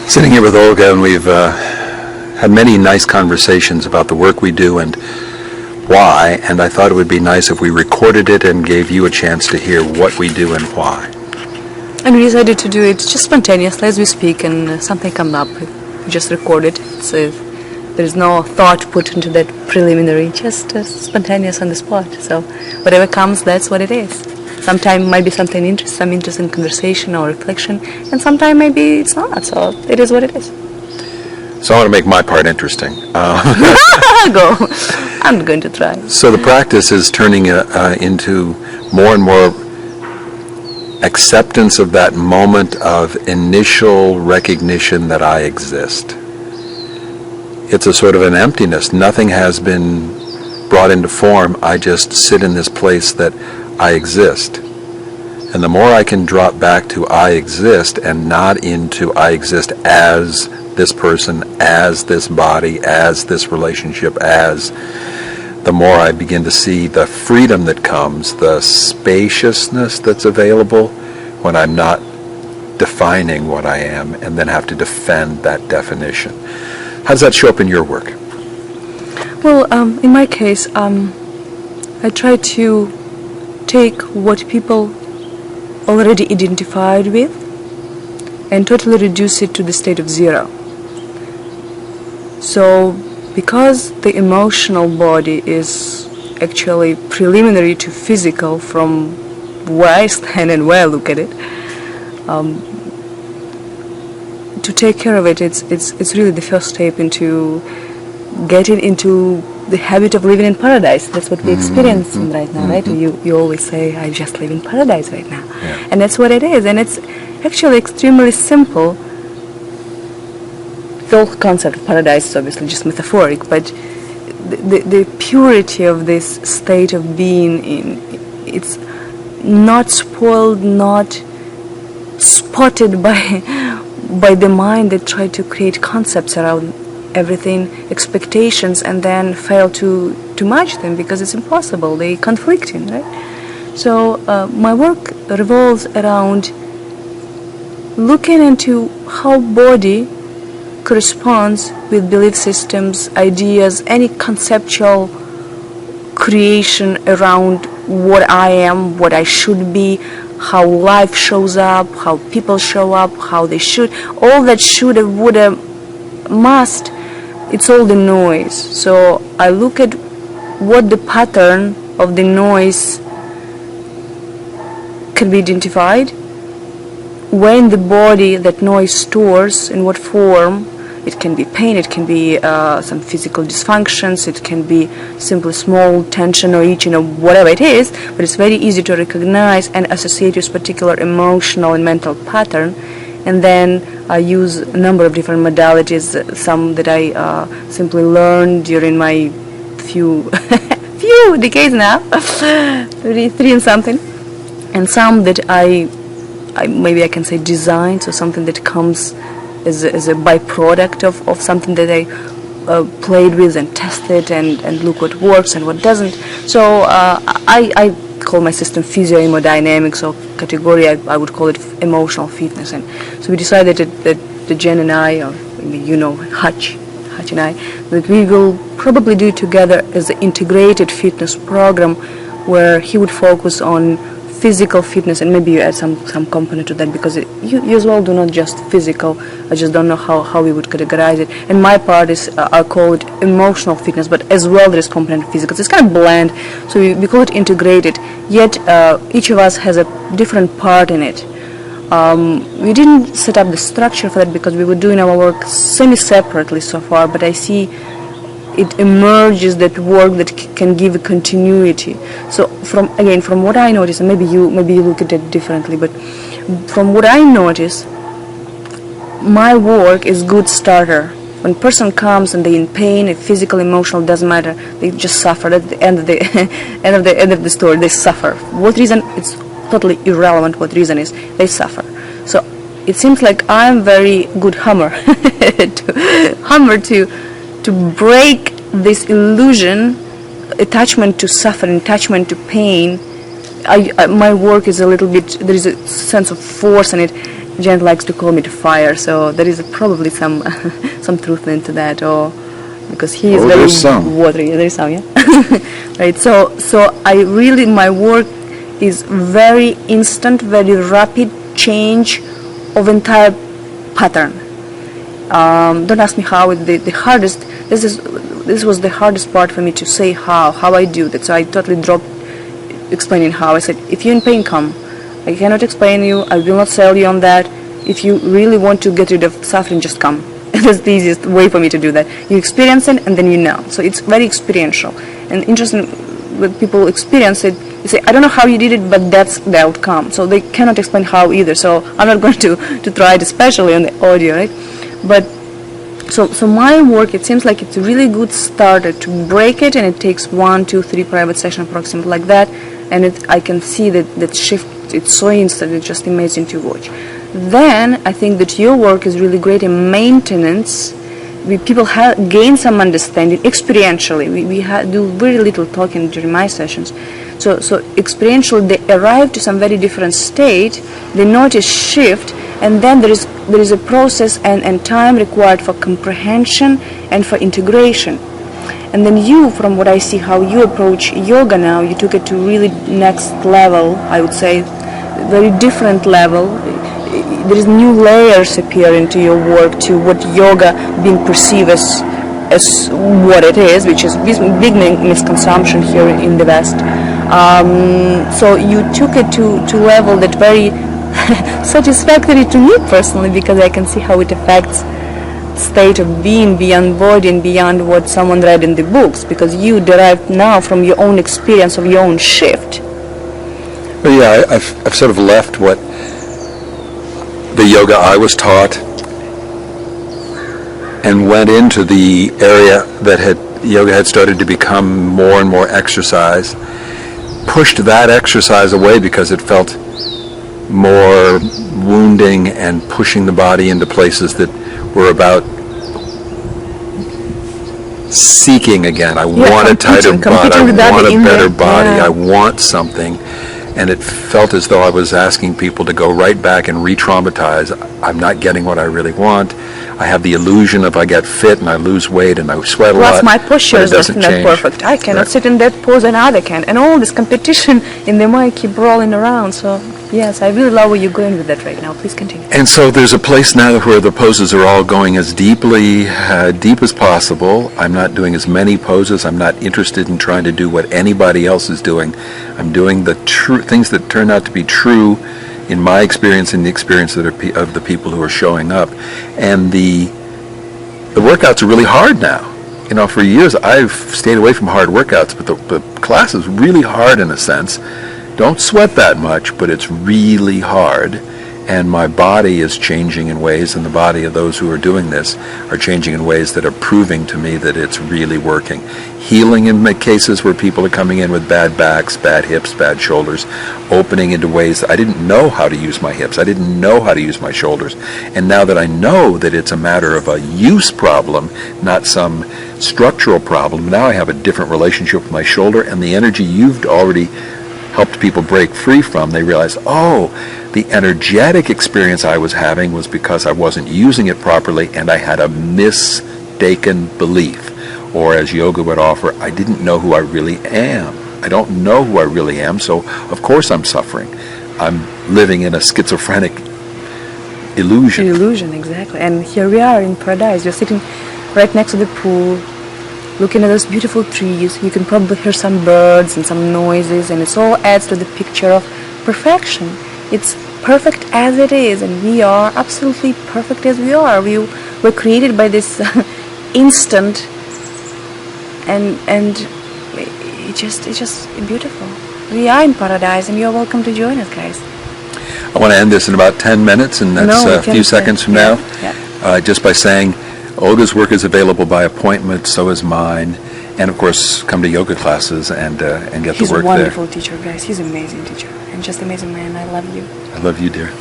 Sitting here with Olga, and we've had many nice conversations about the work we do and why, and I thought it would be nice if we recorded it and gave you a chance to hear what we do and why. And we decided to do it just spontaneously as we speak, and something comes up. We just record it. So there is no thought put into that preliminary, just spontaneous on the spot. So whatever comes, that's what it is. Sometimes might be something some interesting conversation or reflection, and sometimes maybe it's not. So it is what it is. So I want to make my part interesting. Go. I'm going to try. So the practice is turning into more and more acceptance of that moment of initial recognition that I exist. It's a sort of an emptiness. Nothing has been brought into form. I just sit in this place that I exist. And the more I can drop back to I exist and not into I exist as this person, as this body, as this relationship, the more I begin to see the freedom that comes, the spaciousness that's available when I'm not defining what I am and then have to defend that definition. How does that show up in your work? Well, in my case, I try to take what people already identified with and totally reduce it to the state of zero. So, because the emotional body is actually preliminary to physical from where I stand and where I look at it, to take care of it, it's really the first step into getting into the habit of living in paradise. That's what we're experiencing right now, right? You always say, I just live in paradise right now. Yeah. And that's what it is. And it's actually extremely simple. The whole concept of paradise is obviously just metaphoric, but the purity of this state of being it's not spoiled, not spotted by the mind that try to create concepts around everything, expectations, and then fail to match them because it's impossible. They conflicting, right? So my work revolves around looking into how body corresponds with belief systems, ideas, any conceptual creation around what I am, what I should be, how life shows up, how people show up, how they should, all that shoulda, woulda, must, it's all the noise. So I look at what the pattern of the noise can be identified, when the body that noise stores, in what form. It can be pain, it can be some physical dysfunctions, it can be simply small tension or itching or whatever it is, but it's very easy to recognize and associate with particular emotional and mental pattern. And then I use a number of different modalities, some that I simply learned during my few decades now, 33 and something, and some that I maybe I can say design, so something that comes as a byproduct of something that I played with and tested and look what works and what doesn't. So I call my system physio-hemodynamics, or category I would call it emotional fitness. And so we decided that Jen and I, or Hutch and I, that we will probably do it together as an integrated fitness program where he would focus on physical fitness, and maybe you add some component to that, because you as well do not just physical. I just don't know how we would categorize it. And my part is I call it emotional fitness, but as well there is component of physical. So it's kind of blend. So we call it integrated. Yet each of us has a different part in it. We didn't set up the structure for that because we were doing our work semi-separately so far. But I see it emerges, that work that can give a continuity. So from what I notice, and maybe you look at it differently, but from what I notice, my work is good starter. When a person comes and they're in pain, physical, emotional, doesn't matter, they just suffer. At the end of the end of the story, they suffer. What reason? It's totally irrelevant. What reason is they suffer. So it seems like I'm very good hammer to break this illusion, attachment to suffering, attachment to pain. My work is a little bit, there is a sense of force in it, Jen likes to call me to fire, so there is probably some some truth into that, or because he is very there's some. watery. There is some, yeah. Right. So I really, my work is very instant, very rapid change of entire pattern. Don't ask me how. The hardest. This was the hardest part for me to say how I do that. So I totally dropped explaining how. I said, if you're in pain, come. I cannot explain you. I will not sell you on that. If you really want to get rid of suffering, just come. That's the easiest way for me to do that. You experience it, and then you know. So it's very experiential. And interesting when people experience it, they say, I don't know how you did it, but that's the outcome. So they cannot explain how either. So I'm not going to try it, especially on the audio, right? But so my work, it seems like it's a really good starter to break it, and it takes 1, 2, 3 private sessions approximately like that, and I can see that shift. It's so instant. It's just amazing to watch. Then I think that your work is really great in maintenance. People gain some understanding experientially. We do very little talking during my sessions. So experientially, they arrive to some very different state. They notice shift, and then there is a process and time required for comprehension and for integration. And then you, from what I see, how you approach yoga now, you took it to really next level. I would say, very different level. There is new layers appear into your work to what yoga being perceived as what it is, which is this big misconception here in the West. So you took it to level that very satisfactory to me personally, because I can see how it affects state of being beyond body and beyond what someone read in the books, because you derived now from your own experience of your own shift. Well, yeah, I've sort of left what the yoga I was taught and went into the area that yoga had started to become more and more exercise, pushed that exercise away because it felt more wounding and pushing the body into places that were about seeking again. I want a tighter butt, I want a better body, I want something. And it felt as though I was asking people to go right back and re-traumatize. I'm not getting what I really want. I have the illusion of I get fit and I lose weight and I sweat a lot. Plus my posture is not perfect. I cannot sit in that pose and other can. And all this competition in the mind keep rolling around. So yes, I really love where you're going with that right now. Please continue. And so there's a place now where the poses are all going as deep as possible. I'm not doing as many poses. I'm not interested in trying to do what anybody else is doing. I'm doing the true things that turn out to be true in my experience and the experience of the people who are showing up. And the workouts are really hard now. You know, for years I've stayed away from hard workouts, but the class is really hard in a sense. Don't sweat that much, but it's really hard. And my body is changing in ways, and the body of those who are doing this are changing in ways that are proving to me that it's really working. Healing in cases where people are coming in with bad backs, bad hips, bad shoulders, opening into ways that I didn't know how to use my hips. I didn't know how to use my shoulders. And now that I know that it's a matter of a use problem, not some structural problem, now I have a different relationship with my shoulder, and the energy you've already helped people break free from, they realize, oh, the energetic experience I was having was because I wasn't using it properly and I had a mistaken belief. Or as yoga would offer, I didn't know who I really am. I don't know who I really am, so of course I'm suffering. I'm living in a schizophrenic illusion. Illusion, exactly. And here we are in paradise. You're sitting right next to the pool, looking at those beautiful trees. You can probably hear some birds and some noises, and it all adds to the picture of perfection. It's perfect as it is, and we are absolutely perfect as we are. We were created by this instant, and it's just beautiful. We are in paradise, and you're welcome to join us, guys. I want to end this in about 10 minutes, and that's a few seconds from now. Yeah. Just by saying, Olga's work is available by appointment, so is mine. And of course, come to yoga classes and get the work there. He's a wonderful teacher, guys. He's an amazing teacher and just amazing man. I love you. I love you, dear.